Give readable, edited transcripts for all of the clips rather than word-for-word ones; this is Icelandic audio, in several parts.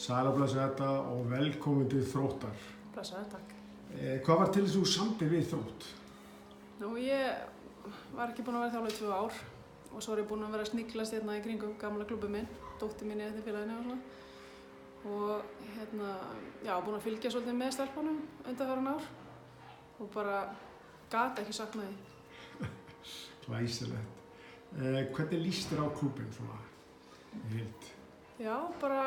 Sæl og blessa þetta og velkomin til Þróttar. Blessaður, takk. Hvað var til þess að þú samdir við Þrótt? Nú, ég var ekki búin að vera þjálfari í 2 ár og svo er ég búin að vera að sniglast hérna í kringum gamla klúbbinn minn, dóttir mín í þetta félaginu og svona. Og já, búin að fylgja svolítið með stelpunum undanfarin ár og bara gat ekki saknað því. Glæsilegt. Hvernig líst þér á klúbbinn svona í heild? Já, bara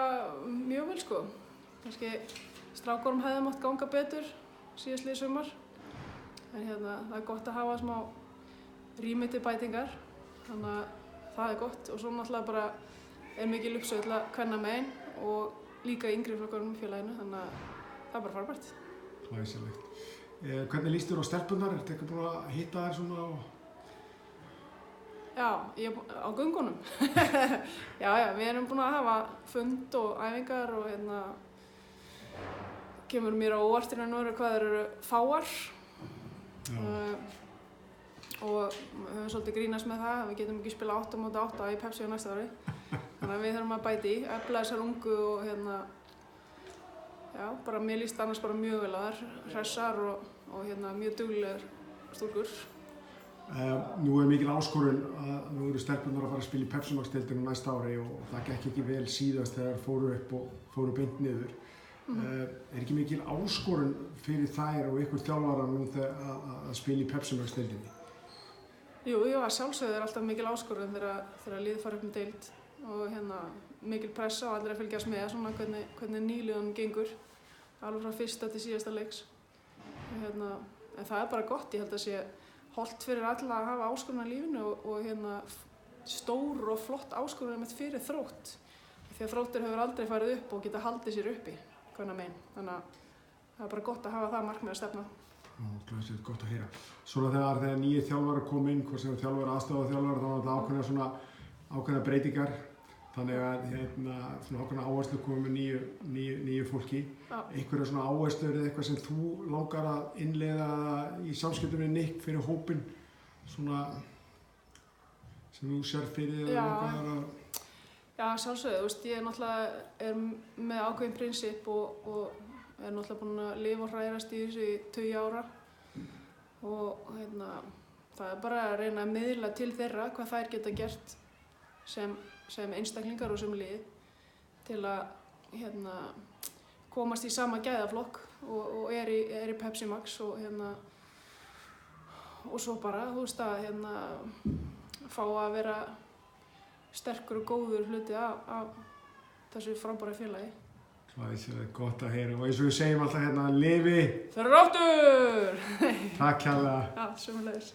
mjög vel sko. Kannski strákunum hefði mátt ganga betur síðastliðið sumar. En það er gott að hafa smá rými til bætingar. Þannig að það er gott og svo náttúrulega bara er mikil uppsveifla kvennamegin og líka yngri flokkunum í félaginu. Þannig að það er bara frábært. Glæsilegt. Hvernig líst þér á stelpunnar? Ertu ekki búin að hitta þær svona og... Já, ég er á göngunum. já, við erum búin að hafa fund og æfingar og kemur mér á óvart í raun og veru hvað þeir eru fáar. Og við höfum svolítið grínast með það að við getum ekki spila 8 móti 8 í Pepsi á næsta ári. Þannig að við þurfum að bæta í, efla þessar ungu og já, bara mér líst annars bara mjög vel á þær, hressar og mjög duglegar stúlkur. Nú er mikil áskorun að nú eru stelpunnar að fara að spila í Pepsi Max-deildinni næsta ári og það gekk ekki vel síðast þegar fóru upp og fóru beint niður. Er ekki mikil áskorun fyrir þær og ykkur þjálfara nú að spila í Pepsi Max-deildinni? Jú, að sjálfsögðu er alltaf mikil áskorun þegar liðið fara upp með deild og mikil pressa og allir að fylgjast með svona hvernig nýliðunum gengur alveg frá fyrsta til síðasta leiks. En það er bara gott, ég held að sé hollt fyrir alla að hafa áskorun í lífinu og stór og flott áskorun fyrir Þrótt. Því að Þróttur hefur aldrei farið upp og geta haldið sér uppi, kvennamegin. Þannig að það er bara gott að hafa það markmið að stefna. Glæsilegt, gott að heyra. Svona þegar nýjir þjálfarar koma inn, hvort sem þjálfari, aðstoðarþjálfari, þá er það ákveðna breytingar. Þannig að svona ákveðna áherslu komið með nýju fólki. Einhverja svona áherslur eða eitthvað sem þú langar að innleiða í samskiptum við Nick fyrir hópinn, svona sem þú sér fyrir þig eða langar að... Já, sjálfsögðu, ég náttúrulega með ákveðin prinsip og er náttúrulega búin að lifa og hrærast í þessu í 20 ára og það er bara að reyna að miðla til þeirra hvað þær geta gert sem einstaklingar og sem lið til að komast í sama gæðaflokk og er í Pepsi Max og svo bara, fá að vera sterkur og góður hluti af þessu frábæra félagi. Glæsilegt, gott að heyra og eins og við segjum alltaf lifi Þróttur! Takk kærlega. Já, sömuleiðis.